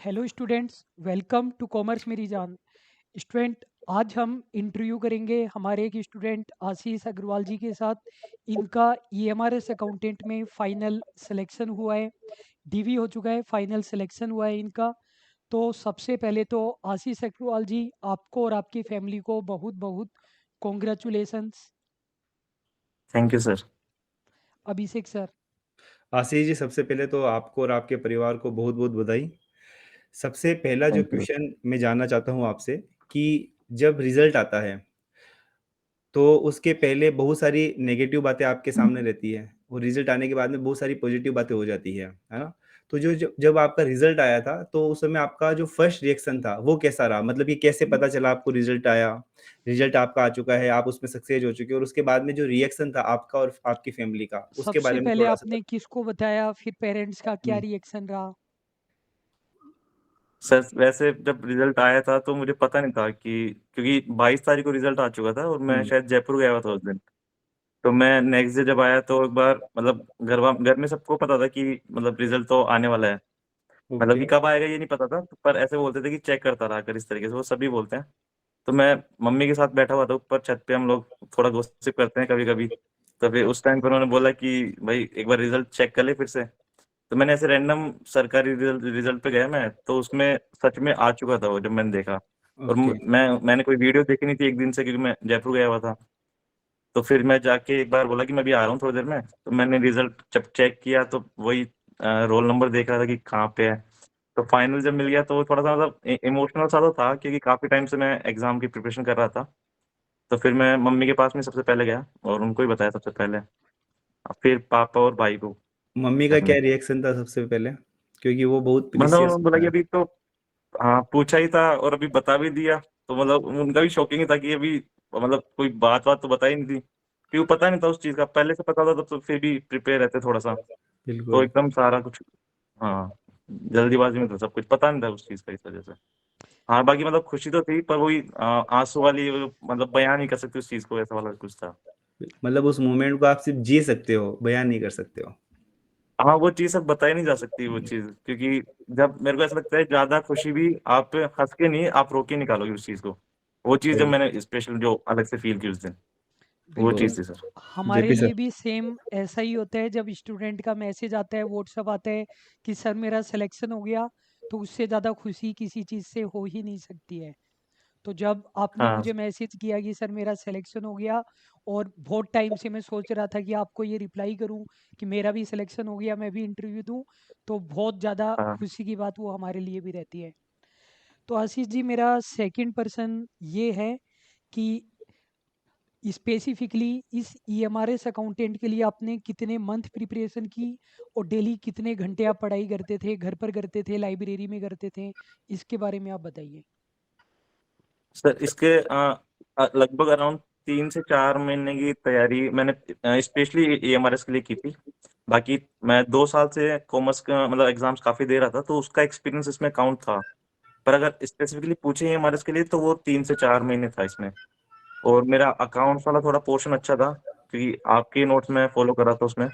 Hello students, welcome to commerce मेरी जान। Student, आज हम इंटरव्यू करेंगे हमारे एक स्टूडेंट आशीष अग्रवाल जी के साथ। इनका ईएमआरएस अकाउंटेंट में फाइनल सिलेक्शन हुआ है। डीवी हो चुका है, फाइनल सिलेक्शन हुआ है इनका। तो सबसे पहले तो आशीष अग्रवाल जी, आपको और आपकी फैमिली को बहुत बहुत congratulations. Thank you sir. Abhishek sir. Ashish ji, सबसे पहले तो आपको और आपके परिवार को बहुत-बहुत बधाई। सबसे पहला जो थैंक यू। क्वेश्चन मैं जानना चाहता हूँ आपसे कि जब रिज़ल्ट आता है, तो उसके पहले बहुत सारी नेगेटिव बातें आपके सामने रहती है और रिज़ल्ट आने के बाद में बहुत सारी पॉज़िटिव बातें हो जाती है ना? तो जो जब जब आपका रिज़ल्ट आया था, तो उस समय आपका जो फर्स्ट रिएक्शन था, वो कैसा रहा? मतलब कि कैसे पता चला आपको रिज़ल्ट आया? रिज़ल्ट आपका आ चुका है, आप उसमें सक्सेस हो चुके हो और उसके बाद में जो रिएक्शन था आपका और आपकी फैमिली का, उसके सबसे बारे में पहले थोड़ा-सा आपने किसको बताया, फिर पेरेंट्स का क्या हुँ, रिएक्शन रहा? सर वैसे जब रिज़ल्ट आया था तो मुझे पता नहीं था कि क्योंकि 22 तारीख को रिज़ल्ट आ चुका था और मैं हुँ, शायद जयपुर गया हुआ था उस दिन। तो मैं नेक्स्ट डे जब आया तो एक बार मतलब घर में सबको पता था कि मतलब रिज़ल्ट तो आने वाला है। मतलब ओके। कि कब आएगा ये नहीं पता था, पर ऐसे बोलते थे कि चेक करता रहा कर इस तरीके से, वो सभी बोलते हैं। तो मैं मम्मी के साथ बैठा हुआ था ऊपर छत पे, हम लोग थोड़ा गॉसिप करते हैं कभी-कभी। तो फिर उस टाइम पे उन्होंने बोला कि भई एक बार रिज़ल्ट चेक कर ले फिर से। तो मैंने ऐसे रैंडम सरकारी रिज़ल्ट पे गया मैं, तो उसमें सच में आ चुका था वो जब मैंने देखा। और ओके, मैंने कोई वीडियो देखी नहीं थी एक दिन से, क्योंकि मैं जयपुर गया हुआ था। तो फिर मैं जाके एक बार बोला कि मैं अभी आ रहा हूँ थोड़ी देर में, तो मैंने रिज़ल्ट जब चेक किया तो वही रोल नंबर देख रहा था कि कहाँ पे है। तो फाइनल जब मिल गया तो थोड़ा-सा मतलब इमोशनल सा तो था, क्योंकि काफ़ी टाइम से मैं एग्ज़ाम की प्रिपरेशन कर रहा था। तो फिर मैं मम्मी के पास में सबसे पहले गया और उनको ही बताया सबसे पहले। फिर पापा और भाई को मम्मी का अपने। क्या रिएक्शन था सबसे पहले? क्योंकि वो बहुत मतलब प्रीशियस उन्होंने बोला होता कि है। अभी तो हाँ, पूछा ही था और अभी बता भी दिया। तो मतलब उनका भी शॉकिंग ही था कि अभी मतलब कोई बात-वात तो बताई नहीं थी। क्योंकि पता नहीं था उस चीज़ का, पहले से पता होता तो फिर भी प्रिपेयर रहते थोड़ा-सा। तो बिल्कुल। एकदम सारा कुछ हाँ, जल्दीबाज़ी में था सब कुछ, पता नहीं था उस चीज़ का इस वज़ह से। हाँ, बाकी मतलब खुशी तो थी, पर वही आँसू वाली मतलब बयान नहीं कर सकते उस चीज़ को, ऐसा वाला कुछ था। मतलब उस मोमेंट को आप सिर्फ़ जी सकते हो, बयान नहीं कर सकते हो। हाँ, वो चीज़ अब बताई नहीं जा सकती वो चीज़, क्योंकि जब मेरे को ऐसा लगता है ज़्यादा खुशी भी आप हँस के नहीं, आप रो के निकालोगे उस चीज़ को। वो चीज़ जब सही, मैंने स्पेशल जो अलग से फ़ील की उस दिन, वो बिल्कुल। चीज़ थी सर। हमारे जेपी लिए सर। भी सेम ऐसा ही होता है, जब स्टूडेंट का मैसेज आता है, व्हाट्सएप आता है कि सर मेरा सिलेक्शन हो गया, तो उससे ज़्यादा खुशी किसी चीज़ से हो ही नहीं सकती है। तो जब आपने हाँ, मुझे मैसेज किया कि सर मेरा सिलेक्शन हो गया, और बहुत टाइम से मैं सोच रहा था कि आपको ये रिप्लाई करूं कि मेरा भी सिलेक्शन हो गया, मैं भी इंटरव्यू दूं, तो बहुत ज़्यादा हाँ। खुशी की बात वो हमारे लिए भी रहती है। तो आशीष जी, मेरा सेकंड पर्सन ये है कि स्पेसिफिकली इस ईएमआरएस अकाउंटेंट के लिए आपने कितने मंथ प्रिपरेशन की, और डेली कितने घंटे आप पढ़ाई करते थे, घर पर करते थे, लाइब्रेरी में करते थे? इसके बारे में आप बताइए। सर इसके लगभग अराउंड 3 से 4 महीने की तैयारी मैंने स्पेशली एएमआरएस के लिए की थी। बाकी मैं 2 साल से कॉमर्स का मतलब एग्ज़ाम्स काफ़ी दे रहा था, तो उसका एक्सपीरियंस इसमें काउंट था। पर अगर स्पेसिफिकली पूछे एएमआरएस के लिए तो वो 3 से 4 महीने था इसमें। और मेरा अकाउंट्स वाला थोड़ा पोर्शन अच्छा था, क्योंकि आपके नोट्स मैं फ़ॉलो कर रहा था उसमें।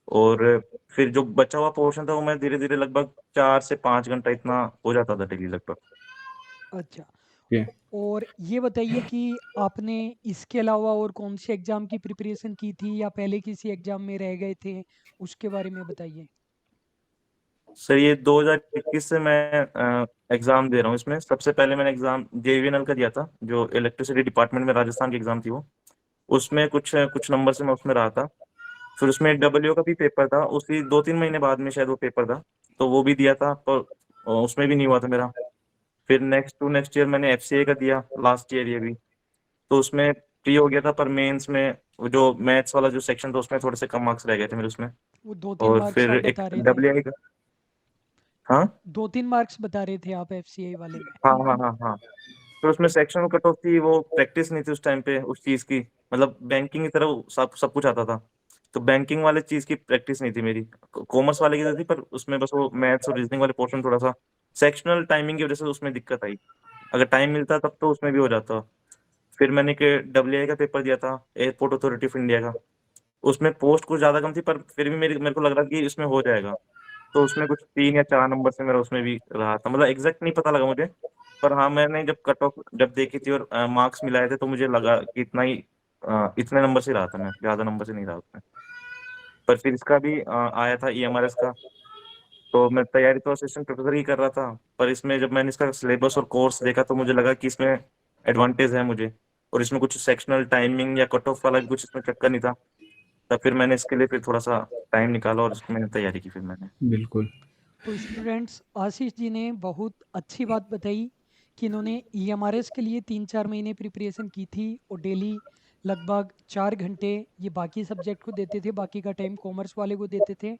और फिर जो बचा हुआ पोर्शन था वो मैं धीरे-धीरे लगभग 4 से 5 घंटा इतना हो जाता था डेली लगभग। अच्छा। ओके। और ये बताइए कि आपने इसके अलावा और कौन से एग्ज़ाम की प्रिपरेशन की थी, या पहले किसी एग्ज़ाम में रह गए थे? उसके बारे में बताइए। सर ये 2021 से मैं एग्ज़ाम दे रहा हूँ इसमें। सबसे पहले मैंने एग्ज़ाम जेईवीएनएल का दिया था, जो इलेक्ट्रिसिटी डिपार्टमेंट में राजस्थान की एग्ज़ाम थी वो। उसमें कुछ कुछ नंबर से मैं उसमें रहा था। फिर उसमें डब्ल्यूओ का भी पेपर था, उसी 2-3 महीने बाद में शायद वो पेपर था, तो वो भी दिया था, पर उसमें भी नहीं हुआ था मेरा। फिर नेक्स्ट टू नेक्स्ट ईयर मैंने एफसीए का दिया, लास्ट ईयर ये भी। तो उसमें प्री हो गया था, पर मेंस में वो जो मैथ्स वाला जो सेक्शन था उसमें थोड़े से कम मार्क्स रह गए थे मेरे उसमें। वो 2-3 और मार्क्स फिर आप एक बता रहे थे। डब्ल्यूआई का। हाँ? 2-3 मार्क्स बता रहे थे आप एफसीआई वाले में। हाँ, हाँ, हाँ, हाँ। तो उसमें सेक्शनल कट ऑफ थी, वो प्रैक्टिस नहीं थी उस टाइम पे उस चीज़ की। मतलब बैंकिंग की तरह वो सब सब कुछ आता था। तो बैंकिंग वाले चीज़ की प्रैक्टिस नहीं थी मेरी। कॉमर्स वाले की तो थी, पर उसमें बस वो मैथ्स और रीजनिंग वाले पोर्शन थोड़ा-सा सेक्शनल टाइमिंग की वज़ह से उसमें दिक्कत आई। अगर टाइम मिलता तब तो उसमें भी हो जाता। फिर मैंने के डब्ल्यूआई का पेपर दिया था, एयरपोर्ट अथॉरिटी ऑफ इंडिया का। उसमें पोस्ट कुछ ज़्यादा कम थी, पर फिर भी मेरे को लग रहा था कि इसमें हो जाएगा। तो उसमें कुछ 3 या 4 नंबर से मेरा उसमें भी रहा था, मतलब एग्ज़ैक्ट नहीं पता लगा मुझे। पर हाँ, मैंने जब कट ऑफ जब देखी थी और मार्क्स मिलाए थे तो मुझे लगा कि इतना ही इतने नंबर से रहा था मैं, ज़्यादा नंबर से नहीं रहा उसमें। पर फिर इसका भी आया था ईएमआरएस का, तो मैं तैयारी तो असिस्टेंट प्रोफेसर की कर रहा था, पर इसमें जब मैंने इसका सिलेबस और कोर्स देखा तो मुझे लगा कि इसमें एडवांटेज है मुझे, और इसमें कुछ सेक्शनल टाइमिंग या कट ऑफ वाला भी कुछ इसमें चक्कर नहीं था। तब फिर मैंने इसके लिए फिर थोड़ा-सा टाइम निकाला और इसमें मैंने तैयारी की फिर मैंने। बिल्कुल। तो स्टूडेंट्स, आशीष जी ने बहुत अच्छी बात बताई कि इन्होंने ईएमआरएस के लिए 3-4 महीने प्रिपरेशन की थी और डेली लगभग 4 घंटे ये बाकी सब्जेक्ट को देते थे, बाकी का टाइम कॉमर्स वाले को देते थे।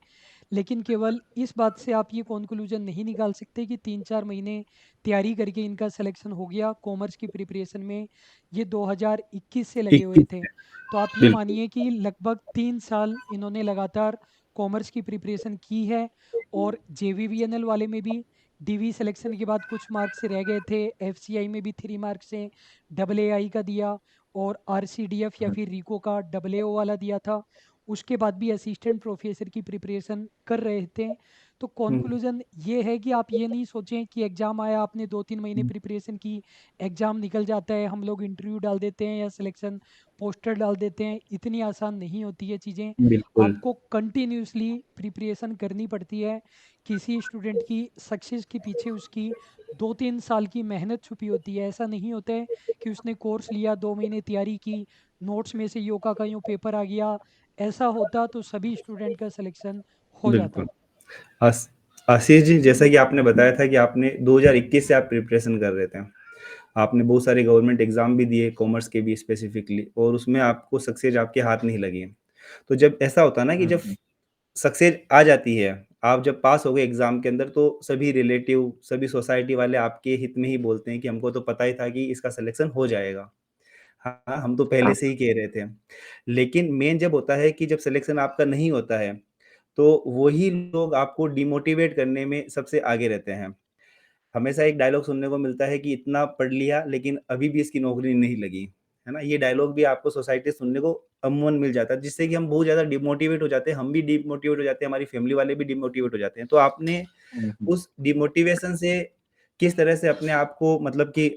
लेकिन केवल इस बात से आप ये कंक्लूजन नहीं निकाल सकते कि 3-4 महीने तैयारी करके इनका सिलेक्शन हो गया कॉमर्स की प्रिपरेशन में। ये 2021 से लगे हुए 21 थे। तो आप ये बिल्कुल, मानिए कि लगभग 3 साल इन्होंने लगातार कॉमर्स की प्रिपरेशन की है। और जेवीवीएनएल वाले में भी डीवी सिलेक्शन के बाद कुछ मार्क्स रह गए थे, एफसीआई में भी 3 मार्क्स से डबल एआई का दिया और आरसीडीएफ या हुँ, फिर रिको का डबल एओ वाला दिया था। उसके बाद भी असिस्टेंट प्रोफेसर की प्रिपरेशन कर रहे थे। तो हुँ, कंक्लूजन ये है कि आप ये नहीं सोचें कि एग्ज़ाम आया, आपने 2-3 महीने हुँ, प्रिपरेशन की, एग्ज़ाम निकल जाता है, हम लोग इंटरव्यू डाल देते हैं या सिलेक्शन पोस्टर डाल देते हैं। इतनी आसान नहीं होती है चीज़ें। बिल्कुल, आपको कंटिन्यूअसली प्रिपरेशन करनी पड़ती है। किसी स्टूडेंट की सक्सेस के पीछे उसकी 2-3 साल की मेहनत छुपी होती है। ऐसा नहीं होता है कि उसने कोर्स लिया, 2 महीने तैयारी की, नोट्स में से यों का यूँ पेपर आ गया। ऐसा होता तो सभी स्टूडेंट का सिलेक्शन हो बिल्कुल। जाता। आस आशीष जी, जैसा कि आपने बताया था कि आपने 2021 से आप प्रिपरेशन कर रहे थे। आपने बहुत सारे गवर्नमेंट एग्ज़ाम भी दिए, कॉमर्स के भी स्पेसिफिकली, और उसमें आपको सक्सेस आपके हाथ नहीं लगी। तो जब ऐसा होता है ना कि हुँ, जब हुँ, सक्सेस आ जाती है, आप जब पास हो गए एग्ज़ाम के अंदर, तो सभी रिलेटिव, सभी सोसाइटी वाले आपके हित में ही बोलते हैं कि हमको तो पता ही था कि इसका सिलेक्शन हो जाएगा। हाँ, हम तो पहले हाँ, से ही कह रहे थे। लेकिन मेन जब होता है कि जब सिलेक्शन आपका नहीं होता है, तो वही लोग आपको डिमोटिवेट करने में सबसे आगे रहते हैं। हमेशा एक डायलॉग सुनने को मिलता है कि इतना पढ़ लिया लेकिन अभी भी इसकी नौकरी नहीं लगी, है ना? ये डायलॉग भी आपको सोसाइटी से सुनने को अमूमन मिल जाता है, जिससे कि हम बहुत ज़्यादा डिमोटिवेट हो जाते हैं, हम भी डिमोटिवेट हो जाते हैं, हमारी फैमिली वाले भी डिमोटिवेट हो जाते हैं। तो आपने हुँ, हुँ। उस डिमोटिवेशन से किस तरह से अपने आप को, मतलब कि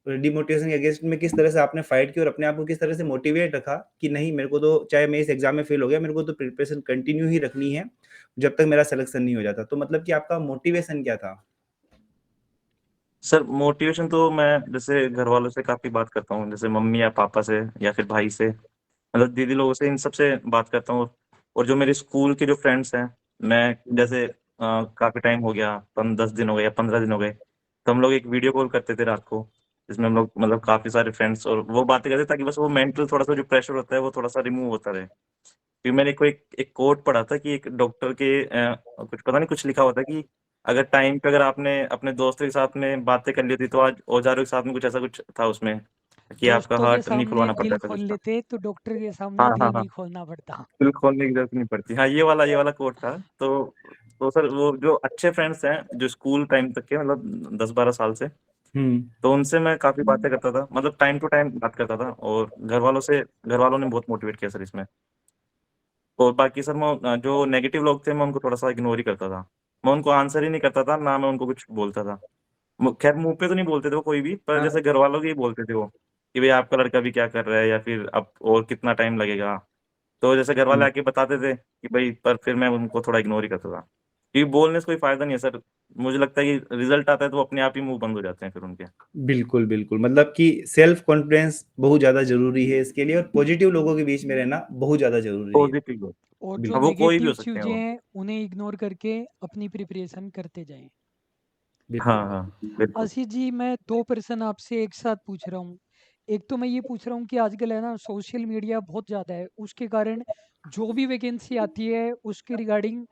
डिमोटिवेशन के अगेंस्ट में किस तरह से आपने फाइट की और अपने आप को किस तरह से मोटिवेट रखा कि नहीं, मेरे को तो चाहे मैं इस एग्ज़ाम में फेल हो गया, मेरे को तो प्रिपरेशन कंटिन्यू ही रखनी है, जब तक मेरा सिलेक्शन नहीं हो जाता। तो मतलब कि आपका मोटिवेशन क्या था? सर मोटिवेशन तो मैं जैसे घरवालों से काफ़ी बात करता हूँ, जैसे मम्मी या पापा से या फिर भाई से, मतलब दीदी लोगों से, इन सब से बात करता हूँ। और जो मेरे स्कूल के जो फ्रेंड्स हैं, मैं जैसे काफ़ी टाइम हो गया, 10 दिन हो गए या 15 दिन हो गए, तो हम लोग एक वीडियो कॉल करते थे रात को, जिसमें हम लोग मतलब काफ़ी सारे फ्रेंड्स और वो बातें करते ताकि बस वो मेंटल थोड़ा-सा जो प्रेशर होता है, वो थोड़ा-सा रिमूव होता रहे। फिर मैंने कोई एक एक कोट पढ़ा था कि एक डॉक्टर के कुछ पता नहीं कुछ लिखा हुआ था कि अगर टाइम पे अगर आपने अपने दोस्तों के साथ में बातें कर ली होती तो आज औजारों के साथ में कुछ ऐसा कुछ था उसमें कि आपका दोस्तों के हार्ट नहीं सामने खुलवाना दिल पड़ता था खोल कुछ था। लेते तो डॉक्टर के सामने हाँ, हाँ, दिल हाँ। नहीं खोलना पड़ता। दिल खोलने की ज़रूरत नहीं पड़ती। हाँ, ये वाला कोट था। तो सर वो जो अच्छे फ्रेंड्स हैं, जो स्कूल टाइम तक के मतलब 10-12 साल से, हुँ। तो उनसे मैं काफ़ी बातें करता था। मतलब टाइम टू टाइम बात करता था और घरवालों ने बहुत मोटिवेट किया सर इसमें। और बाकी सर मैं जो नेगेटिव लोग थे मैं उनको थोड़ा-सा इग्नोर ही करता था। मैं उनको आंसर ही नहीं करता था, ना मैं उनको कुछ बोलता था। खैर मुँह पे तो नहीं बोलते थे वो कोई भी, पर हाँ, जैसे घरवालों के ही बोलते थे वो, कि भई आपका लड़का अभी क्या कर रहा है या फिर अब और कितना टाइम लगेगा। तो जैसे घरवाले हुँ। आके बताते थे कि भई, पर फिर मैं उनको थोड़ा इग्नोर ही करता था। क्योंकि बोलने से कोई फ़ायदा नहीं है सर। मुझे लगता है कि रिज़ल्ट आता है तो वो अपने आप ही मुँह बंद हो जाते हैं फिर उनके। बिल्कुल, बिल्कुल। मतलब कि सेल्फ कॉन्फिडेंस बहुत ज़्यादा ज़रूरी है इसके लिए, और पॉज़िटिव लोगों के बीच में रहना बहुत ज़्यादा ज़रूरी है। पॉज़िटिव लोग। और जो हाँ, बिल्कुल, वो कोई भी नेगेटिव हो सकते हैं चीज़ें वो। हैं उन्हें इग्नोर करके अपनी प्रिपरेशन करते जाएं। बिल्कुल। हाँ, हाँ, बिल्कुल। आशीष जी, मैं 2 प्रश्न आपसे एक साथ पूछ रहा हूँ। एक तो मैं ये पूछ रहा हूँ कि आजकल है ना सोशल मीडिया बहुत ज़्यादा है, उसके कारण जो भी वैकेंसी आती है उसके रिगार्डिंग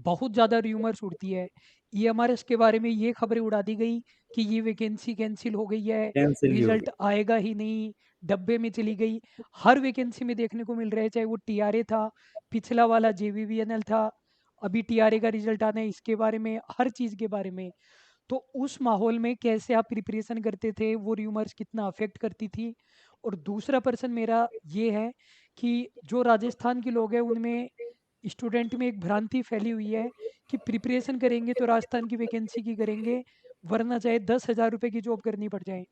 बहुत ज़्यादा र्यूमर्स उड़ती है। ईएमआरएस के बारे में ये खबरें उड़ा दी गई कि ये वैकेंसी कैंसल हो गई है, कैंसल ही हो रिज़ल्ट गया। आएगा ही नहीं, डब्बे में चली गई। हर वैकेंसी में देखने को मिल रहा है, चाहे वो टीआरए था, पिछला वाला जेवीवीएनएल था, अभी टीआरए का रिज़ल्ट आना है, इसके बारे में, हर चीज़ के बारे में। तो उस माहौल में कैसे आप प्रिपरेशन करते थे? वो र्यूमर्स कितना अफ़ेक्ट करती थी? और दूसरा प्रश्न मेरा ये है कि जो राजस्थान के लोग हैं उनमें स्टूडेंट में एक भ्रांति फैली हुई है कि प्रिपरेशन करेंगे तो राजस्थान की वैकेंसी की करेंगे, वरना चाहे 10,000 रुपये की जॉब करनी पड़ जाए।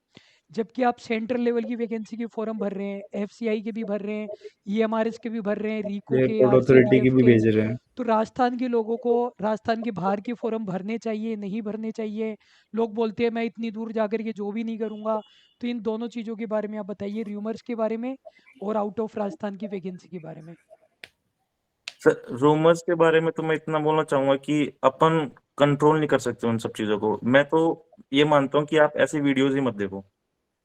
जबकि आप सेंट्रल लेवल की वैकेंसी के फॉर्म भर रहे हैं, एफसीआई के भी भर रहे हैं, ईएमआरएस के भी भर रहे हैं, रीको के, एयरपोर्ट अथॉरिटी की आरसीडीएफ भी के। भेज रहे हैं। तो राजस्थान के लोगों को राजस्थान के बाहर के फॉर्म भरने चाहिए, नहीं भरने चाहिए? लोग बोलते हैं मैं इतनी दूर जाकर के जॉब ही नहीं करूंगा। तो इन दोनों चीज़ों के बारे में आप बताइए, र्यूमर्स के बारे में और आउट ऑफ राजस्थान की वैकेंसी के बारे में। सर रूमर्स के बारे में तो मैं इतना बोलना चाहूंगा कि अपन कंट्रोल नहीं कर सकते उन सब चीजों को। मैं तो ये मानता हूँ कि आप ऐसी वीडियोज ही मत देखो,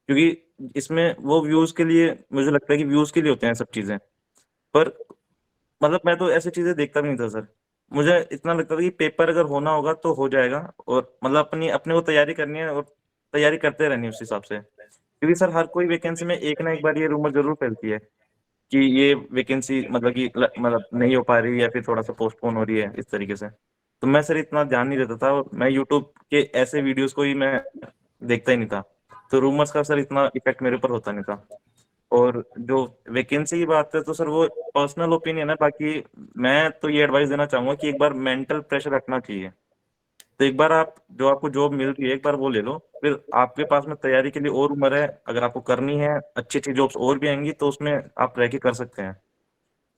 क्योंकि इसमें वो व्यूज के लिए, मुझे लगता है कि व्यूज के लिए होते हैं सब चीजें। पर मतलब मैं तो ऐसी चीजें देखता भी नहीं था सर। मुझे इतना लगता था कि पेपर अगर होना होगा तो हो जाएगा, और मतलब अपनी अपने को तैयारी करनी है और तैयारी करते रहनी है उस हिसाब से। क्योंकि सर हर कोई वैकेंसी में एक ना एक बार ये रूमर जरूर फैलती है कि ये वैकेंसी मतलब कि मतलब नहीं हो पा रही, या फिर थोड़ा सा पोस्टपोन हो रही है इस तरीके से। तो मैं सर इतना ध्यान नहीं देता था, और मैं यूट्यूब के ऐसे वीडियोस को ही मैं देखता ही नहीं था। तो रूमर्स का सर इतना इफेक्ट मेरे ऊपर होता नहीं था। और जो वैकेंसी की बात है तो सर वो पर्सनल ओपिनियन है। बाकी मैं तो ये एडवाइस देना चाहूंगा कि एक बार मेंटल प्रेशर रखना चाहिए। तो एक बार आप जो आपको जॉब मिल रही है एक बार वो ले लो, फिर आपके पास में तैयारी के लिए और उम्र है। अगर आपको करनी है, अच्छी अच्छी जॉब्स और भी आएंगी तो उसमें आप रह के कर सकते हैं।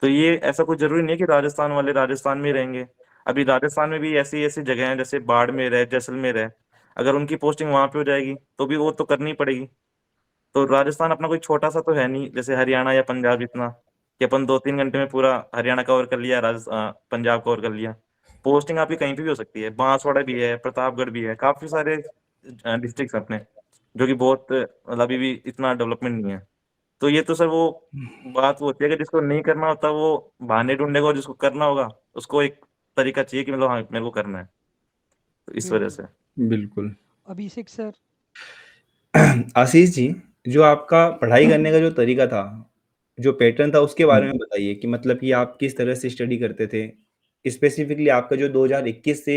तो ये ऐसा कोई जरूरी नहीं है कि राजस्थान वाले राजस्थान में ही रहेंगे। अभी राजस्थान में भी ऐसी ऐसी जगह हैं जैसे बाड़मेर है, जैसलमेर है। अगर उनकी पोस्टिंग वहां पे हो जाएगी तो भी वो तो करनी पड़ेगी। तो राजस्थान अपना कोई छोटा सा तो है नहीं जैसे हरियाणा या पंजाब इतना, कि अपन 2-3 घंटे में पूरा हरियाणा कवर कर लिया, पंजाब कवर कर लिया। पोस्टिंग आपकी कहीं पे भी हो सकती है। बांसवाड़ा भी है, प्रतापगढ़ भी है, काफी सारे डिस्ट्रिक्ट अपने जो कि बहुत मतलब अभी भी इतना डेवलपमेंट नहीं है। तो ये तो सर वो बात वो होती है कि जिसको नहीं करना होता वो बहाने ढूंढेगा, और जिसको करना होगा उसको एक तरीका चाहिए कि मतलब हाँ मेरे को करना है। तो इस वजह बिल्कुल। से। बिल्कुल। अभिषेक सर। आशीष जी, जो आपका पढ़ाई करने का जो तरीका था, जो पैटर्न था उसके बारे में बताइए कि मतलब कि आप किस तरह से स्टडी करते थे? स्पेसिफिकली आपका जो 2021 से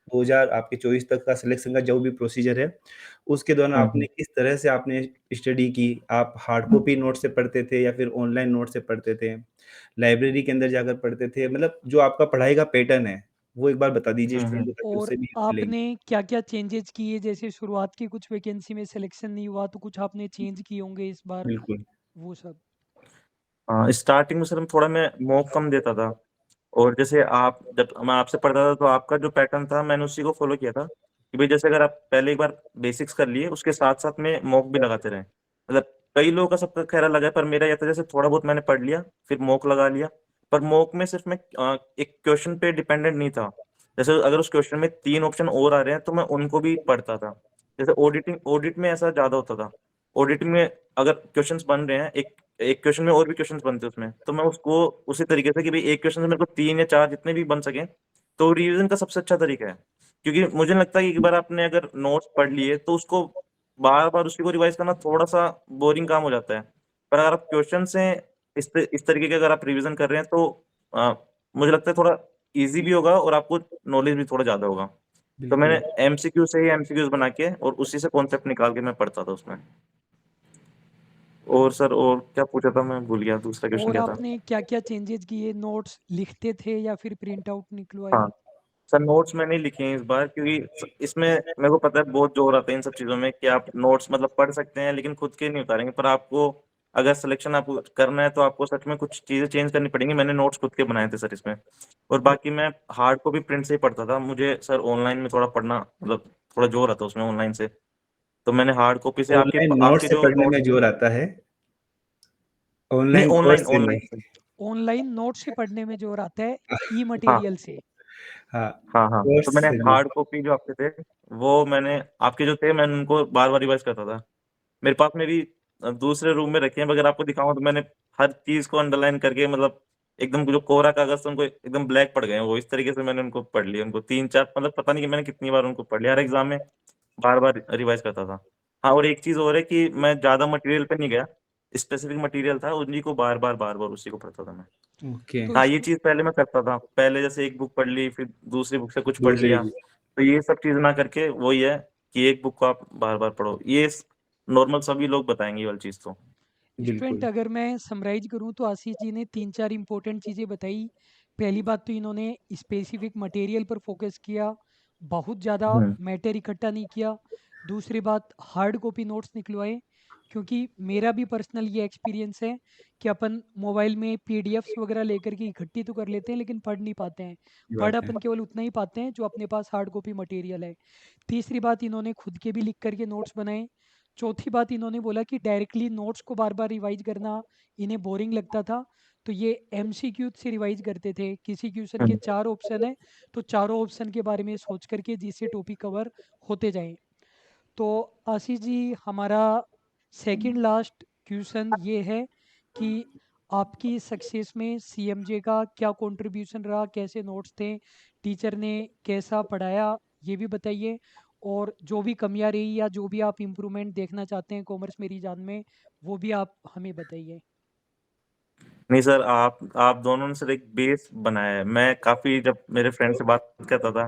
2024 तक का सिलेक्शन का जो भी प्रोसीजर है, उसके दौरान आपने हम्म। किस तरह से आपने स्टडी की? आप हार्ड कॉपी नोट से पढ़ते थे या फिर ऑनलाइन नोट से पढ़ते थे? लाइब्रेरी के अंदर जाकर पढ़ते थे? मतलब जो आपका पढ़ाई का पैटर्न है, वो एक बार बता दीजिए हम्म। स्टूडेंट को ताकि और उससे भी हेल्प मिलेगी। आपने क्या-क्या चेंजेस किए? जैसे शुरुआत की कुछ वैकेंसी में सिलेक्शन नहीं हुआ तो कुछ आपने चेंज किए होंगे इस बार, बिल्कुल। वो सब? हाँ, स्टार्टिंग में सर थोड़ा मैं मॉक कम देता था। और जैसे आप जब मैं आपसे पढ़ता था तो आपका जो पैटर्न था मैंने उसी को फॉलो किया था कि भाई जैसे अगर आप पहले एक बार बेसिक्स कर लिए उसके साथ साथ में मॉक भी लगाते रहे। मतलब कई लोगों का सबका खैर अलग है, पर मेरा यह था जैसे थोड़ा बहुत मैंने पढ़ लिया फिर मॉक लगा लिया। पर मॉक में सिर्फ मैं एक क्वेश्चन पे डिपेंडेंट नहीं था। जैसे अगर उस क्वेश्चन में 3 ऑप्शन और आ रहे हैं तो मैं उनको भी पढ़ता था। जैसे ऑडिट में ऐसा ज्यादा होता था। ऑडिटिंग में अगर क्वेश्चंस बन रहे हैं, एक एक क्वेश्चन में और भी क्वेश्चंस बनते हैं उसमें, तो मैं उसको उसी तरीके से कि भाई एक क्वेश्चन से मेरे को 3 या 4 जितने भी बन सके। तो रिवीजन का सबसे अच्छा तरीका है, क्योंकि मुझे लगता है कि एक बार आपने अगर नोट्स पढ़ लिए तो उसको बार बार उसी को रिवाइज करना थोड़ा सा बोरिंग काम हो जाता है। पर अगर आप क्वेश्चन से इस तरीके के अगर आप रिवीजन कर रहे हैं तो अ, मुझे लगता है थोड़ा इजी भी होगा और आपको नॉलेज भी थोड़ा ज्यादा होगा। तो मैंने बिल्कुल। एमसीक्यू से ही एमसीक्यूज बना के और उसी से कॉन्सेप्ट निकाल के मैं पढ़ता था उसमें। और सर और क्या पूछा था, मैं भूल गया दूसरा क्वेश्चन और क्या था। आपने क्या-क्या चेंजेस किए? नोट्स लिखते थे या फिर प्रिंट आउट निकलवाए? हाँ सर, नोट्स मैंने लिखे हैं इस बार, क्योंकि इसमें मेरे को पता है बहुत जोर आता है इन सब चीज़ों में कि आप नोट्स मतलब पढ़ सकते हैं लेकिन खुद के नहीं उतारेंगे। पर आपको अगर सिलेक्शन आपको करना है तो आपको सच में कुछ चीज़ें चेंज करनी पड़ेंगी। मैंने नोट्स खुद के बनाए थे सर इसमें। और बाकी मैं हार्ड कॉपी प्रिंट से ही पढ़ता था। मुझे सर ऑनलाइन में थोड़ा पढ़ना मतलब थोड़ा जोर आता है उसमें ऑनलाइन से। तो मैंने हार्ड कॉपी से आपके ऑनलाइन नोट आपके से जो पढ़ने में नोट्स थे। जोर आता है, नहीं, ऑनलाइन कोर्स ऑनलाइन से ऑनलाइन नहीं। से। ऑनलाइन नोट्स से पढ़ने में जोर आता है, ई हाँ मटेरियल से। हाँ, हाँ हाँ, तो कोर्स मैंने से नहीं। हार्ड कॉपी जो आपके थे वो मैंने आपके जो थे मैंने उनको बार बार रिवाइज करता था। मेरे पास में भी दूसरे रूम में रखे हैं। अगर आपको दिखाऊं तो मैंने हर चीज को अंडरलाइन करके मतलब एकदम जो कोरा कागज था उनको एकदम ब्लैक पड़ गए हैं वो, इस तरीके से मैंने उनको पढ़ लिया। उनको 3-4 मतलब पता नहीं कि मैंने कितनी बार उनको पढ़ लिया, हर एग्जाम में बार बार रिवाइज करता था। हाँ, और एक चीज और है कि मैं ज्यादा मटेरियल पे नहीं गया। स्पेसिफिक मटेरियल था उन्हीं को बार बार उसी को पढ़ता था मैं। ओके, तो हाँ, इस ये चीज पहले मैं करता था। पहले जैसे एक बुक पढ़ ली फिर दूसरी बुक से कुछ पढ़ दूसरी लिया। तो ये सब चीज ना करके वही है कि एक बुक को आप बार बार पढ़ो। ये नॉर्मल सभी लोग बताएंगे ये वाली चीज तो। स्टूडेंट, बिल्कुल। अगर मैं समराइज करूं तो आशीष जी ने 3-4 इंपॉर्टेंट चीज़ें बताई पहली बात तो इन्होंने स्पेसिफिक मटेरियल पर फोकस किया, बहुत ज़्यादा मैटर इकट्ठा नहीं किया। दूसरी बात, हार्ड कॉपी नोट्स निकलवाए, क्योंकि मेरा भी पर्सनल ये एक्सपीरियंस है कि अपन मोबाइल में पीडीएफ्स वगैरह लेकर के इकट्ठी तो कर लेते हैं लेकिन पढ़ नहीं पाते हैं। ये पढ़ बात है। अपन केवल उतना ही पाते हैं जो अपने पास हार्ड कॉपी मटेरियल है। तीसरी बात, इन्होंने खुद के भी लिख करके नोट्स बनाए। चौथी बात, इन्होंने बोला कि डायरेक्टली नोट्स को बार बार रिवाइज करना इन्हें बोरिंग लगता था, तो ये एमसीक्यू से रिवाइज करते थे। किसी क्वेश्चन के 4 ऑप्शन है तो चारों ऑप्शन के बारे में सोच करके जिससे टॉपिक कवर होते जाएं। तो आशीष जी, हमारा सेकंड लास्ट क्वेश्चन ये है कि आपकी सक्सेस में सीएमजे का क्या कंट्रीब्यूशन रहा, कैसे नोट्स थे, टीचर ने कैसा पढ़ाया, ये भी बताइए। और जो भी कमियां रही या जो भी आप इम्प्रूवमेंट देखना चाहते हैं कॉमर्स मेरी जान में, वो भी आप हमें बताइए। नहीं सर, आप दोनों ने सर एक बेस बनाया है। मैं काफी जब मेरे फ्रेंड से बात करता था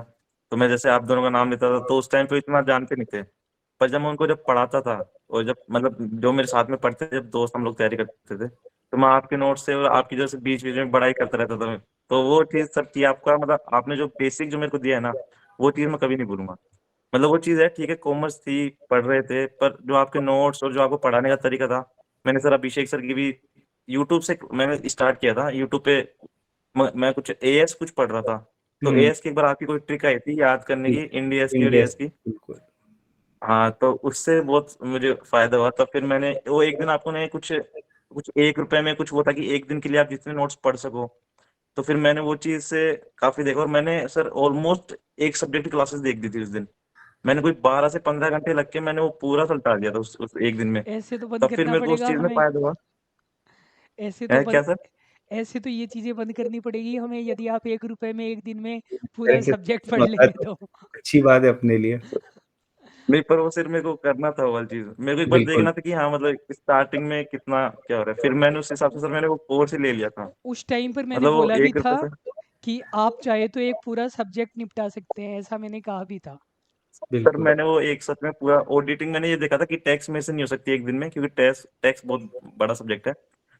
तो मैं जैसे आप दोनों का नाम लेता था तो उस टाइम पे इतना जानते नहीं थे, पर जब मैं उनको जब पढ़ाता था और जब मतलब जो मेरे साथ में पढ़ते थे, जब दोस्त हम लोग तैयारी करते थे, तो मैं आपके नोट्स से और आपकी जैसे बीच बीच में बड़ाई करता रहता था। तो वो चीज सर की आपका मतलब आपने जो बेसिक जो मेरे को दिया है ना, वो चीज मैं कभी नहीं भूलूंगा। मतलब वो चीज है, ठीक है कॉमर्स थी, पढ़ रहे थे, पर जो आपके नोट्स और जो आपको पढ़ाने का तरीका था, मैंने सर अभिषेक सर की भी यूट्यूब से मैंने स्टार्ट किया था। यूट्यूब पे मैं कुछ एएस कुछ पढ़ रहा था, तो हम्म। एएस की एक बार आपकी कोई ट्रिक आई थी याद करने की, इंडियस की और इंडिया एएस से की। बिल्कुल। हाँ, तो उससे बहुत मुझे फायदा हुआ। तब फिर मैंने वो एक दिन आपको ने कुछ कुछ 1 रुपए में कुछ वो था कि एक दिन के लिए आप जितने नोट्स पढ़ सको, तो फिर मैंने वो चीज से काफी देखा और मैंने सर ऑलमोस्ट एक सब्जेक्ट की क्लासेस देख दी थी उस दिन। मैंने कोई 12 से 15 घंटे लग के मैंने वो पूरा सल्टा दिया था उस एक दिन में। ऐसे तो बंद तब फिर करना मेरे को उस पड़ेगा चीज में हमें। फायदा हुआ। ऐसे तो है बंद क्या सर? ऐसे तो ये चीजें बंद करनी पड़ेगी हमें, यदि आप 1 रुपए में एक दिन में पूरा करके सब्जेक्ट पढ़ आता है लेंगे तो तो। अच्छी बात है अपने लिए। नहीं, पर वो सिर्फ मेरे को करना था वो वाली चीज, मेरे को एक बार बिल्कुल। देखना था कि हाँ मतलब स्टार्टिंग में कितना क्या हो रहा है। फिर मैंने उस हिसाब से सर मैंने वो कोर्स ही ले लिया था। उस टाइम पर मैंने मतलब वो बोला भी एक था रुपए से। कि आप चाहे तो एक पूरा सब्जेक्ट निपटा सकते हैं, ऐसा मैंने कहा भी था। सर बिल्कुल। मैंने वो एक सच में पूरा ऑडिटिंग मैंने ये देखा था कि टैक्स में से नहीं हो सकती एक दिन में, क्योंकि टैक्स टैक्स बहुत बड़ा सब्जेक्ट है।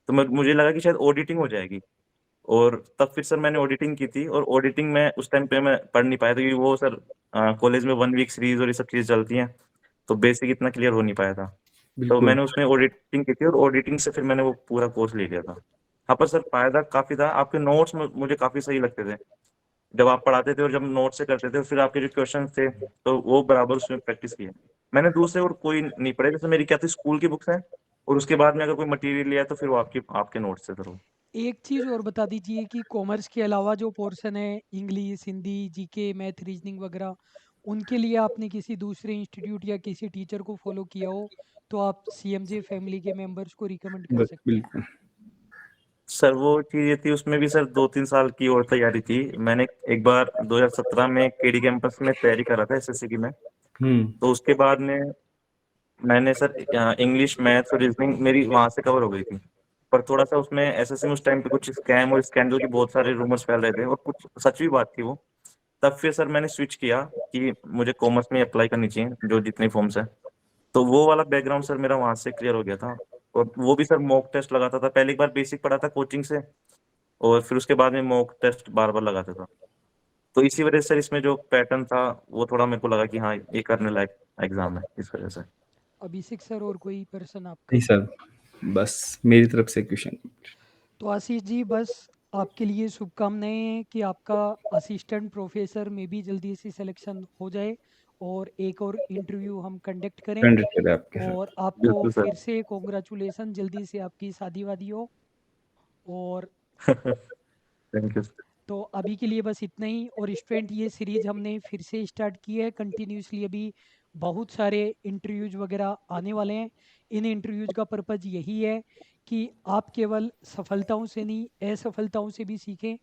तो मुझे लगा कि शायद ऑडिटिंग हो जाएगी। और तब फिर सर मैंने ऑडिटिंग की थी, और ऑडिटिंग में उस टाइम पे मैं पढ़ नहीं पाया था क्योंकि वो सर कॉलेज में 1 वीक सीरीज और ये सब चीज़ चलती हैं, तो बेसिक इतना क्लियर हो नहीं पाया था। तो बिल्कुल। मैंने उसमें ऑडिटिंग की थी और ऑडिटिंग से फिर मैंने वो पूरा कोर्स ले लिया था। हाँ, पर सर फायदा काफी था, आपके नोट्स मुझे काफी सही लगते थे जब आप पढ़ाते थे और जब नोट से करते थे। फिर आपके जो क्वेश्चन थे तो वो बराबर उसमें प्रैक्टिस किया। मैंने दूसरे और कोई नहीं पढ़े, जैसे मेरी क्या थी स्कूल की बुक्स हैं, और उसके बाद में अगर कोई मटेरियल लिया तो फिर वो आपके नोट्स से करो। एक चीज़ और बता दीजिए कि कॉमर्स के अलावा जो पोर्शन है English, Hindi, GK, math, reasoning वगैरह, उनके लिए आपने किसी दूसरे इंस्टीट्यूट या किसी टीचर को फॉलो किया हो तो आप सीएमजे फैमिली के मेंबर्स को रिकमेंड कर सकते हैं। बिल्कुल। सर वो चीज ये थी, उसमें भी सर 2-3 साल की और तैयारी थी। मैंने एक बार 2017 में केडी कैंपस में तैयारी करा था एसएससी की मैं। हम्म। तो उसके बाद में मैंने सर इंग्लिश, मैथ्स और रीजनिंग मेरी वहां से कवर हो गई थी। पर थोड़ा सा उसमें एसएससी में उस टाइम पे कुछ स्कैम और स्कैंडल के बहुत सारे रूमर्स फैल रहे थे, और कुछ सच भी बात थी वो। तब फिर सर मैंने स्विच किया कि मुझे कॉमर्स में अप्लाई करनी चाहिए जो जितने फॉर्म्स है। तो वो वाला बैकग्राउंड सर मेरा वहां से क्लियर हो गया था। और वो भी सर मॉक टेस्ट लगाता था, पहले एक बार बेसिक पढ़ा था कोचिंग से, और फिर उसके बाद में मॉक टेस्ट बार बार लगाता था। तो इसी वजह से सर इसमें जो पैटर्न था वो थोड़ा मेरे को लगा कि हाँ ये करने लायक एग्जाम है, इस वजह से। अभिषेक सर और कोई पर्सन नहीं आपका? सर, बस मेरी तरफ से क्वेश्चन। तो आशीष जी, बस आपके लिए शुभकामनाएं हैं कि आपका असिस्टेंट प्रोफेसर में भी जल्दी से सिलेक्शन हो जाए और एक और इंटरव्यू हम कंडक्ट करें। कंडक्ट है आपके और साथ। आपको बिल्कुल फिर सर। से कॉन्ग्रेचुलेसन, जल्दी से आपकी शादी वादी हो। और थैंक यू। तो अभी के लिए बस इतना ही। और स्टूडेंट, ये सीरीज हमने फिर से स्टार्ट की है कंटिन्यूसली। अभी बहुत सारे इंटरव्यूज वगैरह आने वाले हैं। इन इंटरव्यूज का पर्पज़ यही है कि आप केवल सफलताओं से नहीं, असफलताओं से भी सीखें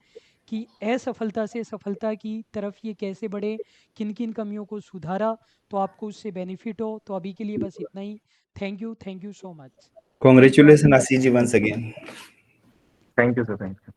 कि असफलता से सफलता की तरफ ये कैसे बढ़े, किन किन कमियों को सुधारा तो आपको उससे बेनिफिट हो। तो अभी के लिए बस इतना ही। Thank you so much. Thank you congratulations Ashish ji. Ashish ji once again. Thank you sir, thank you.